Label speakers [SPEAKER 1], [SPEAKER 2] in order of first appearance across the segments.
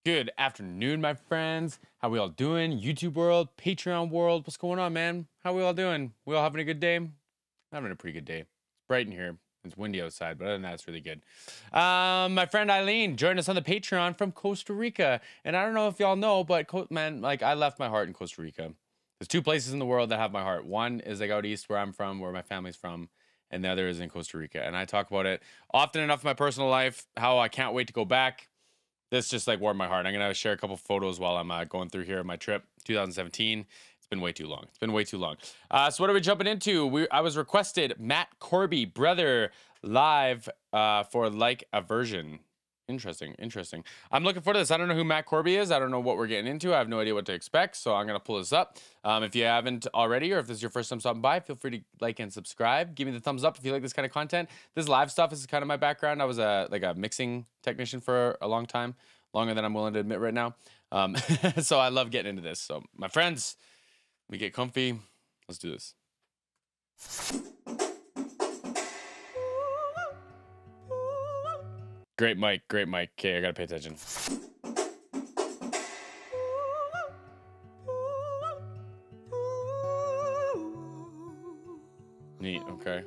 [SPEAKER 1] Good afternoon, my friends. How we all doing? YouTube world, Patreon world, what's going on, man? How we all doing? We all having a good day? Having a pretty good day. It's bright in here. It's windy outside, but other than that, it's really good. My friend Eileen joined us on the Patreon from Costa Rica, and I don't know if y'all know, but man, like I left my heart in Costa Rica. There's two places in the world that have my heart. One is like out east, where I'm from, where my family's from, and the other is in Costa Rica. And I talk about it often enough in my personal life, how I can't wait to go back. This just like warmed my heart. I'm gonna share a couple photos while I'm going through here on my trip, 2017. It's been way too long. It's been way too long. So what are we jumping into? I was requested Matt Corby, brother, live for like a version. Interesting. I'm looking forward to this. I don't know who Matt Corby is. I don't know what we're getting into. I have no idea what to expect. So I'm gonna pull this up. If you haven't already, or if this is your first time stopping by, feel free to like and subscribe. Give me the thumbs up if you like this kind of content. This live stuff is kind of my background. I was a mixing technician for a long time, longer than I'm willing to admit right now. So I love getting into this. So my friends, we get comfy. Let's do this. Great mic. Okay, I gotta pay attention. Neat, okay.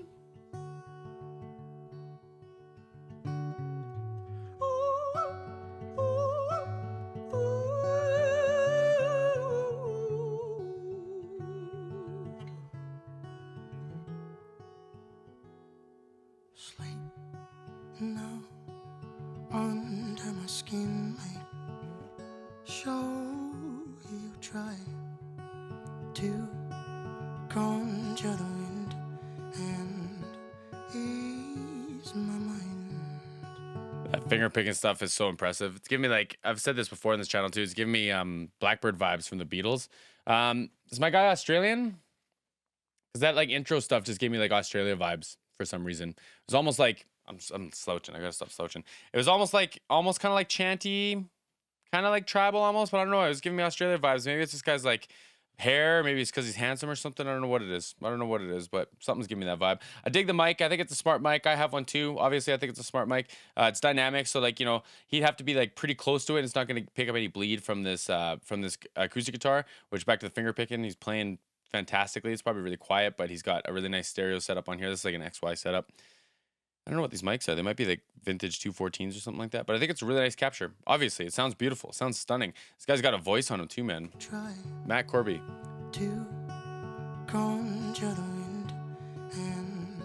[SPEAKER 2] Sleep now under my skin, mate. Show you try to conjure the wind and ease my mind.
[SPEAKER 1] That finger picking stuff is so impressive. It's giving me, like, I've said this before in this channel too, it's giving me Blackbird vibes from the Beatles. Is my guy Australian? Because that like intro stuff just gave me like Australia vibes for some reason. It was almost like I'm slouching. I gotta stop slouching. It was almost kind of like chanty, kind of like tribal almost, but I don't know. It was giving me Australia vibes. Maybe it's this guy's like hair. Maybe it's because he's handsome or something. I don't know what it is. But something's giving me that vibe. I dig the mic. I think it's a smart mic. I have one too. Obviously, I think it's a smart mic. It's dynamic, so like, you know, he'd have to be like pretty close to it. It's not gonna pick up any bleed from this acoustic guitar. Which, back to the finger picking, he's playing fantastically. It's probably really quiet, but he's got a really nice stereo setup on here. This is like an XY setup. I don't know what these mics are. They might be like vintage 214s or something like that, but I think it's a really nice capture. Obviously, it sounds beautiful. It sounds stunning. This guy's got a voice on him too, man.
[SPEAKER 2] Try
[SPEAKER 1] Matt Corby.
[SPEAKER 2] to conjure the wind and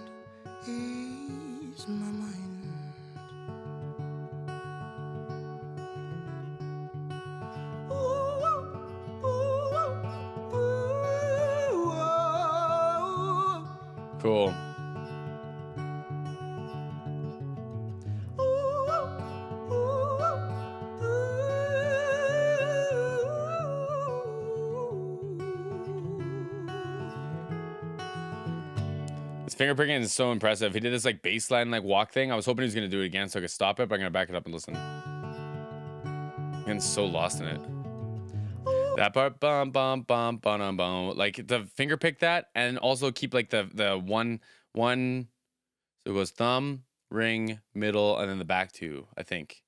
[SPEAKER 2] ease my mind. Ooh, ooh, ooh, ooh, ooh.
[SPEAKER 1] Cool. His finger picking is so impressive. He did this like baseline like walk thing. I was hoping he was gonna do it again so I could stop it, but I'm gonna back it up and listen. I'm getting so lost in it. That part, bum bum bum bum bum, like the finger pick that, and also keep like the one. So it goes thumb, ring, middle, and then the back two, I think.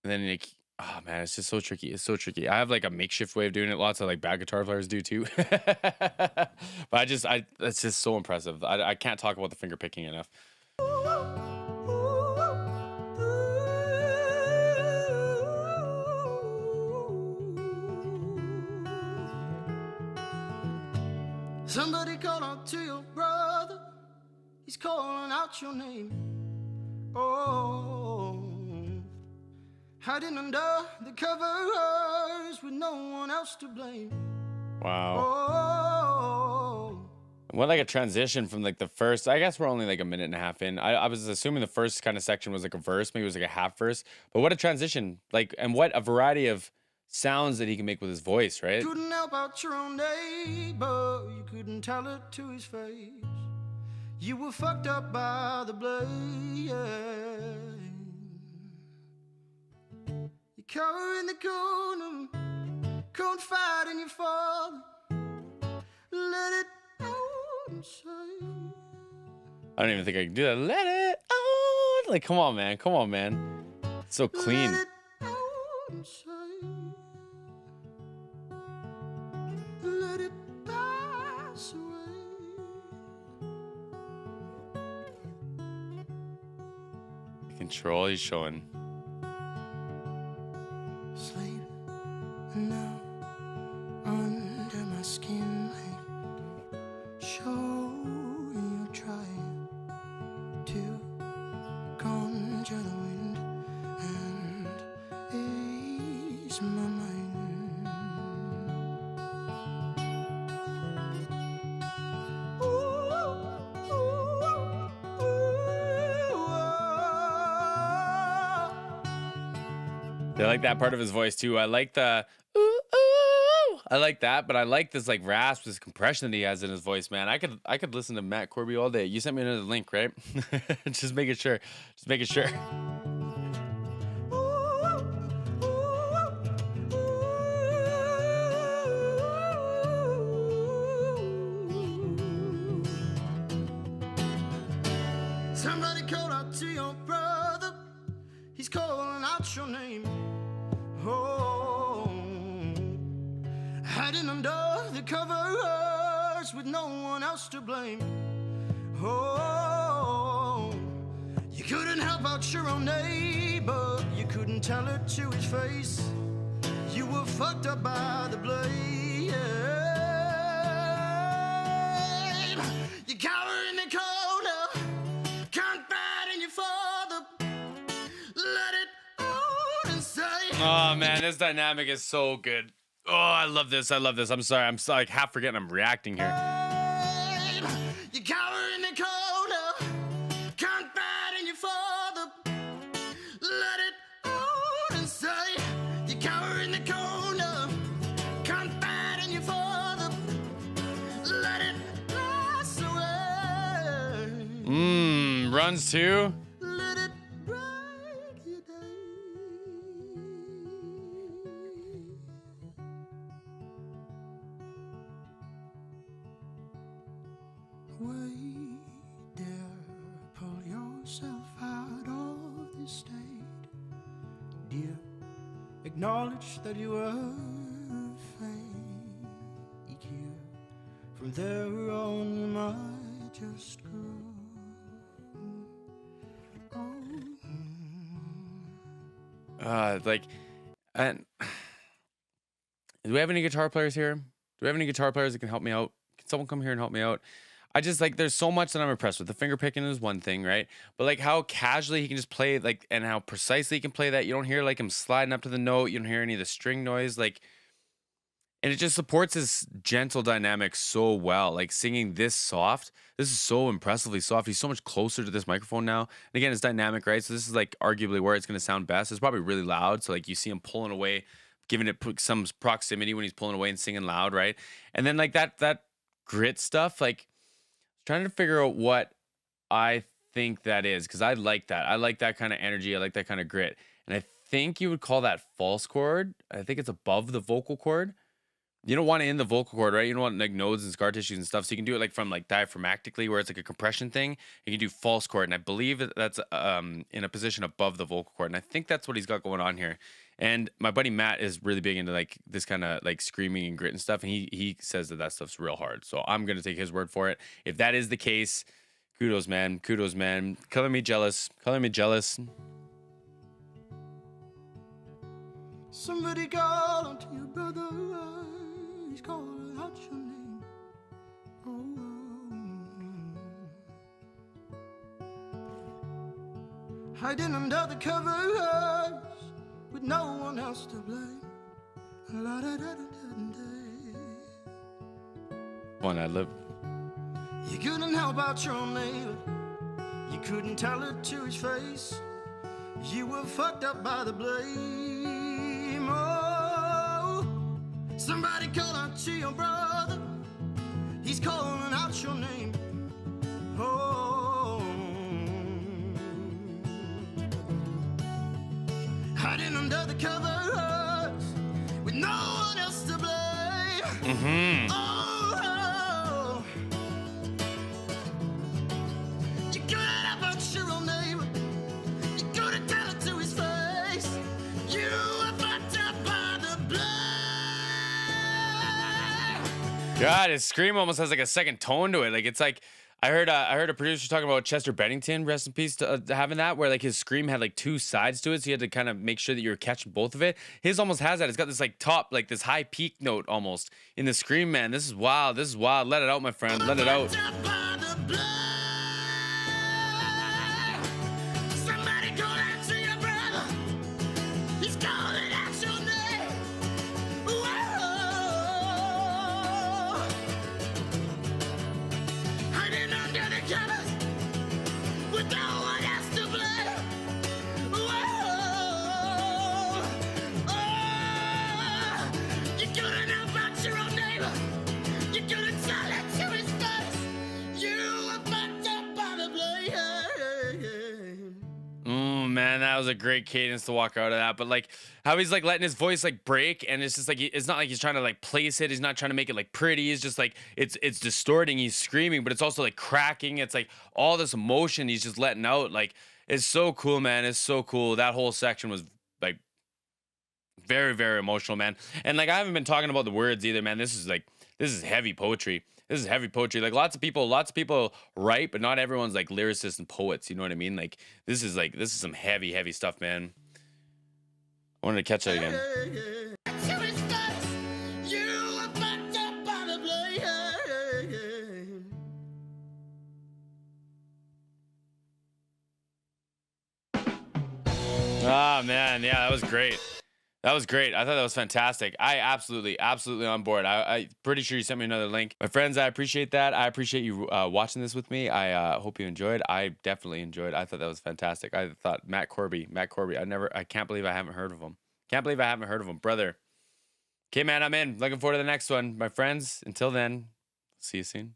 [SPEAKER 1] And then like, oh man, it's just so tricky. It's so tricky. I have like a makeshift way of doing it. Lots of like bad guitar players do too. But it's just so impressive. I can't talk about the finger picking enough.
[SPEAKER 2] Somebody call out to your brother. He's calling out your name. Oh, hiding under the covers with no one else to blame.
[SPEAKER 1] Wow.
[SPEAKER 2] Oh,
[SPEAKER 1] What, like a transition from like the first, I guess we're only like a minute and a half in. I was assuming the first kind of section was like a verse, maybe it was like a half verse, but what a transition, like, and what a variety of sounds that he can make with his voice, right?
[SPEAKER 2] couldn't help out your own neighbor. You couldn't tell it to his face. You were fucked up by the blame. You cower in the corner, confide in your father. Let it out inside.
[SPEAKER 1] I don't even think I can do that. Let it out. Like, come on, man. Come on, man. It's so clean.
[SPEAKER 2] Let it out and say, let it pass away.
[SPEAKER 1] The control he's showing.
[SPEAKER 2] Sleep now under my skin. Show you trying to conjure the wind and ease my mind. Ooh, ooh, ooh,
[SPEAKER 1] I like that part of his voice too. I like the ooh, ooh. I like that, but I like this like rasp, this compression that he has in his voice, man. I could listen to Matt Corby all day. You sent me another link, right? Just making sure. Just making sure.
[SPEAKER 2] Somebody call out to your brother. He's calling out your name. Oh, hiding under the covers with no one else to blame. Oh, you couldn't help out your own neighbor. You couldn't tell it to his face. You were fucked up by the blame. You cower in the corner, confiding your father. Let it out and say.
[SPEAKER 1] Oh man, this dynamic is so good. Oh, I love this. I love this. I'm sorry. I'm like half forgetting I'm reacting here.
[SPEAKER 2] You cower in the corner, confiding your father. Let it out and say. You cower in the corner, confiding your father. Let it pass away.
[SPEAKER 1] Runs too.
[SPEAKER 2] Let it break your day. Wait there, pull yourself out of this state, dear. Acknowledge that you were fake here. From there on, you might just grow.
[SPEAKER 1] Like, and do we have any guitar players here? Do we have any guitar players that can help me out? Can someone come here and help me out? I just like, there's so much that I'm impressed with. The finger picking is one thing, right? But like how casually he can just play, like, and how precisely he can play that. You don't hear like him sliding up to the note. You don't hear any of the string noise, like, and it just supports his gentle dynamics so well. Like singing this soft, this is so impressively soft. He's so much closer to this microphone now. And again, it's dynamic, right? So this is like arguably where it's going to sound best. It's probably really loud. So like you see him pulling away, giving it some proximity when he's pulling away and singing loud, right? And then like that grit stuff, like trying to figure out what I think that is, because I like that. I like that kind of energy. I like that kind of grit. And I think you would call that false chord. I think it's above the vocal cord. You don't want it in the vocal cord, right? You don't want like nodes and scar tissues and stuff. So you can do it like from like diaphragmatically, where it's like a compression thing. You can do false chord, and I believe that's in a position above the vocal cord, and I think that's what he's got going on here. And my buddy Matt is really big into like this kind of like screaming and grit and stuff, and he says that stuff's real hard. So I'm gonna take his word for it. If that is the case, kudos, man. Kudos, man. Color me jealous. Color me jealous.
[SPEAKER 2] Somebody call unto your brother. He's calling out your name. Oh, hiding under the covers with no one else to blame.
[SPEAKER 1] One ad lib.
[SPEAKER 2] You couldn't help out your neighbor. You couldn't tell it to his face. You were fucked up by the blame. Oh, somebody call out to your brother. He's calling out your name. Oh, hiding under the covers with no one else to blame. Oh, you couldn't help out your own neighbor. You couldn't tell it to his face. You were fucked
[SPEAKER 1] God, his scream almost has like a second tone to it. Like it's like I heard a producer talking about Chester Bennington, rest in peace, to, having that where like his scream had like two sides to it, so you had to kind of make sure that you were catching both of it. His almost has that. It's got this like top, like this high peak note almost in the scream, man. This is wild. This is wild. Let it out, my friend. Let it out.
[SPEAKER 2] Somebody call out to your brother. He's calling out your name. Whoa. Hiding under the covers with no one else to blame. Whoa. Oh. You couldn't help out your own neighbor. You couldn't tell it to his face. You were fucked up by the blame.
[SPEAKER 1] Man, that was a great cadence to walk out of that. But like how he's like letting his voice like break, and it's just like it's not like he's trying to like place it. He's not trying to make it like pretty. He's just like it's distorting. He's screaming, but it's also like cracking. It's like all this emotion he's just letting out. Like it's so cool, man. It's so cool. That whole section was like very, very emotional, man. And like I haven't been talking about the words either, man. This is heavy poetry. This is heavy poetry. Like lots of people write, but not everyone's like lyricists and poets. You know what I mean? Like this is some heavy, heavy stuff, man. I wanted to catch that again. Ah, man, yeah, that was great. That was great. I thought that was fantastic. I absolutely on board. I pretty sure you sent me another link. My friends, I appreciate that. I appreciate you watching this with me. I hope you enjoyed. I definitely enjoyed. I thought that was fantastic. I thought Matt Corby. I can't believe I haven't heard of him. Brother. Okay, man, I'm in. Looking forward to the next one. My friends, until then, see you soon.